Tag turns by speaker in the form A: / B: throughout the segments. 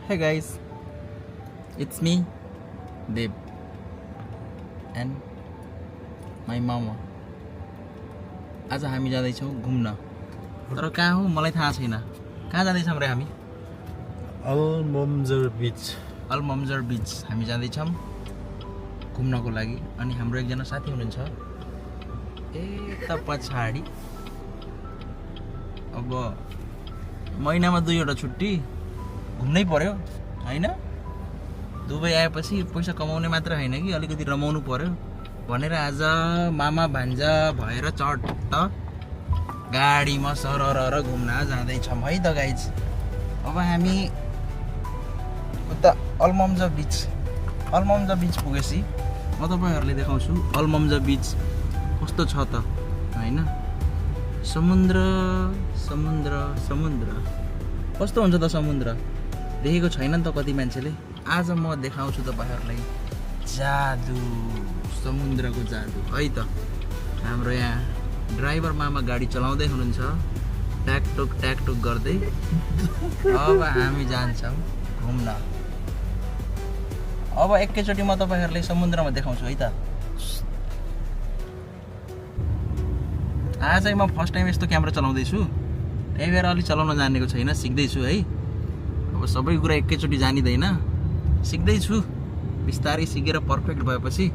A: Hey guys, it's me, Deb, and my mama. आज हामी जाँदैछौँ घुम्न तर कहाँ हो मलाई थाहा छैन कहाँ जाँदैछौँ रे हामी
B: अल्मम्जर बीच
A: हामी जाँदैछौँ घुम्नको लागि अनि हाम्रो एकजना साथी हुनुहुन्छ यता पछाडि अब महिनामा 2 वटा छुट्टी घुम्नै पर्यो हैन दुबई आएपछि पैसा कमाउने मात्र हैन कि अलिकति रमाउनु पर्यो भनेर आज मामा भान्जा भएर चट्ट गाडीमा सरर घुम्न जाँदैछौँ है त गाइज अब हामी उता अल्मम्जा बीच पुगेपछि म तपाईहरुले देखाउँछु अल्मम्जा बीच कस्तो छ त हैन समुद्र कस्तो हुन्छ त समुद्र देखेको छैन नि त कति मान्छेले आज म देखाउँछु तपाईहरुलाई जादु समुद्रको जादु है त हाम्रो यहाँ ड्राइभर मामा गाडी चलाउँदै हुनुहुन्छ ट्याकटुक गर्दै अब हामी जान्छौँ घुम्न अब एकैचोटी म तपाईहरुलाई समुद्रमा देखाउँछु है त आज चाहिँ म फर्स्ट टाइम यस्तो क्यामेरा चलाउँदै छु त्यही भएर अलि चलाउन जानेको छैन सिक्दै छु है अब सबै कुरा एकैचोटी जानिदैन सिक्दै छु बिस्तारै सिकेर पर्फेक्ट भएपछि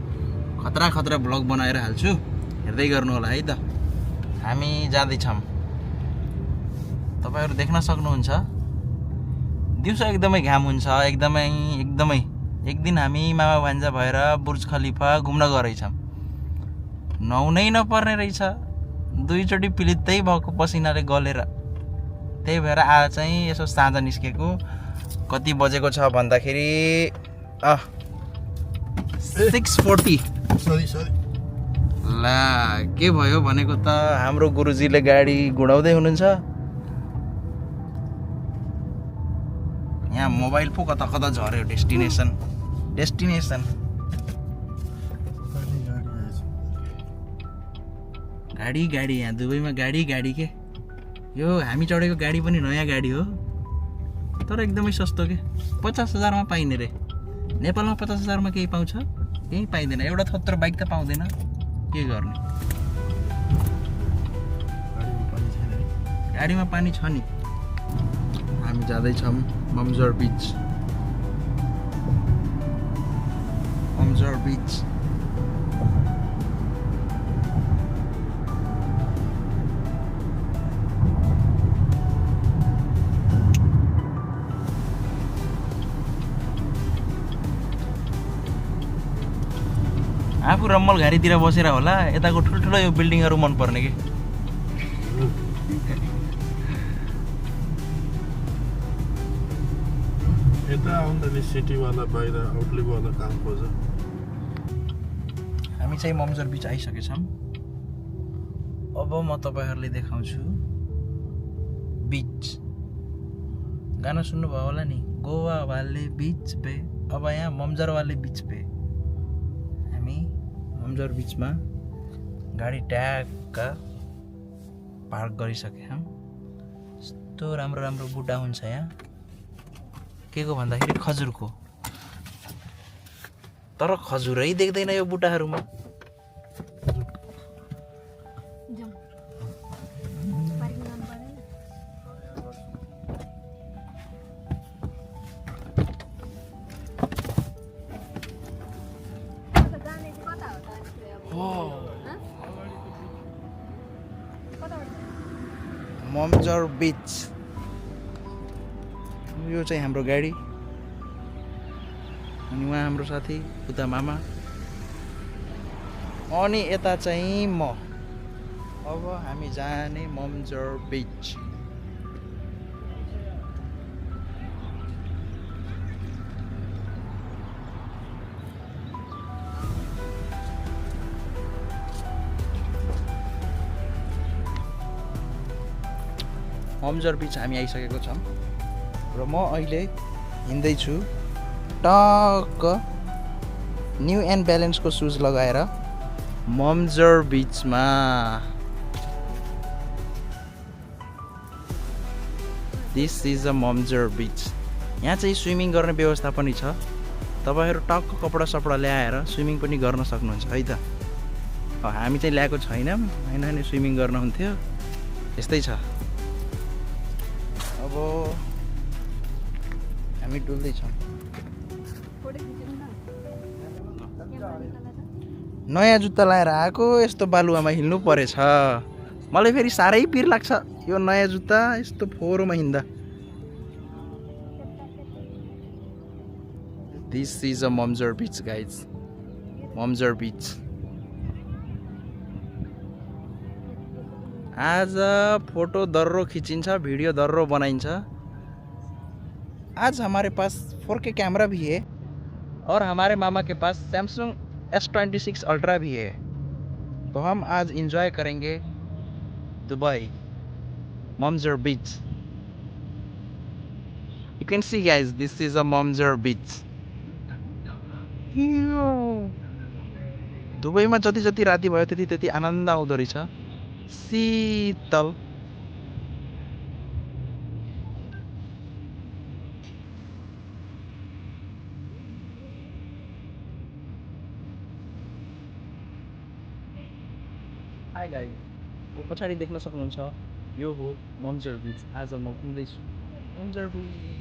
A: खतरा ब्लग बनाएर हाल्छु हेर्दै गर्नु होला है त हामी जाँदैछौँ तपाईहरु देख्न सक्नुहुन्छ दिउँसो एकदमै घाम हुन्छ एकदमै एक दिन हामी मामा भान्जा भएर बुर्ज खलिफा घुम्न गएछौँ नुहाउनै नपर्ने रहेछ 2 चोटी पिलित्तै भएको पसिनाले गलेर त्यही भएर आज चाहिँ यसो साँझ निस्केको कति बजेको छ भन्दाखेरि 6:40
B: सरी
A: ला के भयो भनेको त हाम्रो गुरुजीले गाडी गुडाउँदै हुनुहुन्छ यहाँ मोबाइल पो कता झर्यो डेस्टिनेसन गाडी यहाँ दुबईमा गाडी के यो हामी चढेको गाडी पनि नयाँ गाडी हो तर एकदमै सस्तो के 50,000 मा पाइने रे नेपालमा 50,000 मा केही पाउँछ केही पाइदैन एउटा थत्रो बाइक त पाउँदैन के गर्ने गाडीमा पानी छ नि हामी जाँदैछौँ मम्जर बीच आफू रम्मल घारीतिर बसेर होला यताको ठुल्ठुलो यो बिल्डिङहरु मन पर्ने के
B: यता आउँदा नि सिटी वाला बाहिर आउटलेट वाला काम खोज
A: हामी चाहिँ मम्जर बीच आइसकेछौँ अब म तपाईहरुले देखाउँछु बीच गाना सुन्नुभयो होला नि गोवा वाले बीच पे अब यहाँ मम्जर वाले बीच पे हामी मम्जर बीचमा गाडी ट्याक्क पार्क गरिसकेछौँ यस्तो राम्रो बुट्टा हुन्छ यहाँ के को भन्दाखेरि खजुरको तर खजुरै देख्दैन यो बुट्टाहरुमा मम्जर बीच यो चाहिँ हाम्रो गाडी अनि उहाँ हाम्रो साथी उता मामा अनि यता चाहिँ म अब हामी जाने मम्जर बीच मम्जर बीच हामी आइसकेको छौँ र म अहिले हिँड्दैछु टक्क न्यू एन्ड ब्यालेन्सको सुज लगाएर मम्जर बीचमा दिस इज अ मम्जर बीच यहाँ चाहिँ स्विमिङ गर्ने व्यवस्था पनि छ। तपाईँहरू टक्क कपडा सपडा ल्याएर स्विमिङ पनि गर्न सक्नुहुन्छ है त। हामी चाहिँ ल्याएको छैनौँ, होइन भने स्विमिङ गर्न हुन्थ्यो। यस्तै छ। अब हामी डुल्दैछौँ। नयाँ जुत्ता लाएर आएको, यस्तो बालुवामा हिँड्नु परेछ। मलाई फेरि साह्रै पिर लाग्छ यो नयाँ जुत्ता यस्तो फोहोरोमा हिँड्दा। This is a Mamzar beach guys, Mamzar beach. आज फोटो दर्रो खिचिन्छ, भिडियो दर्रो बनाइन्छ। आज हमारे पास 4K कैमरा भी है और हमारे मामा के पास सैमसंग S26 अल्ट्रा भी है। तो हम आज इंजॉय करेंगे दुबई मम्जर बीच। You can see guys, this is a मम्जर बीच। दुबईमा जति जति राति भयो त्यति त्यति आनन्द आउँदो रहेछ, शीतल। हाई गाइस, पछाडि देख्न सक्नुहुन्छ यो हो मम्जर बीच। आज म घुम्दैछु मम्जर बीच।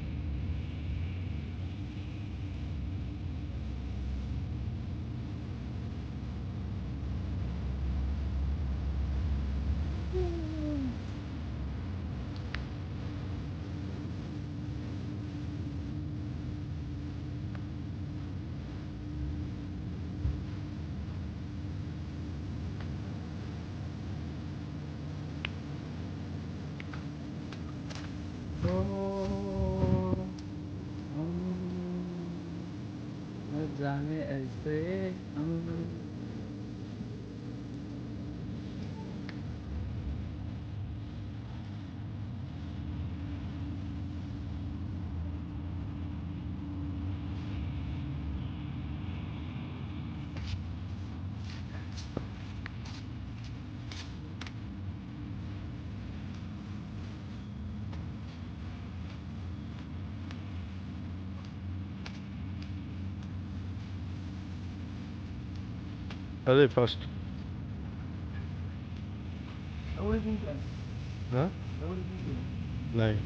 A: जाने ऐसे
B: अरे फर्स्ट हाँ नहीं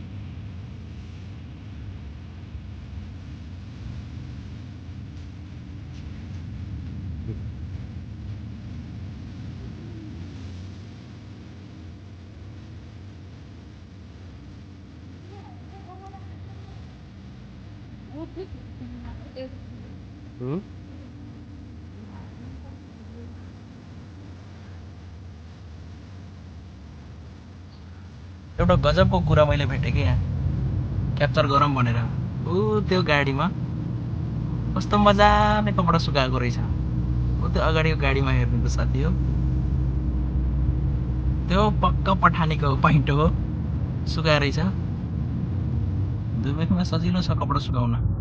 A: एउटा गजबको कुरा मैले भेटेँ कि यहाँ क्याप्चर गरौँ भनेर। ऊ त्यो गाडीमा कस्तो मजाले कपडा सुकाएको रहेछ। ऊ त्यो अगाडिको गाडीमा हेर्नु त साथी हो, त्यो पक्का पठानीको पाइन्टो हो, सुकाएर रहेछ। दुबईमा सजिलो छ कपडा सुकाउन।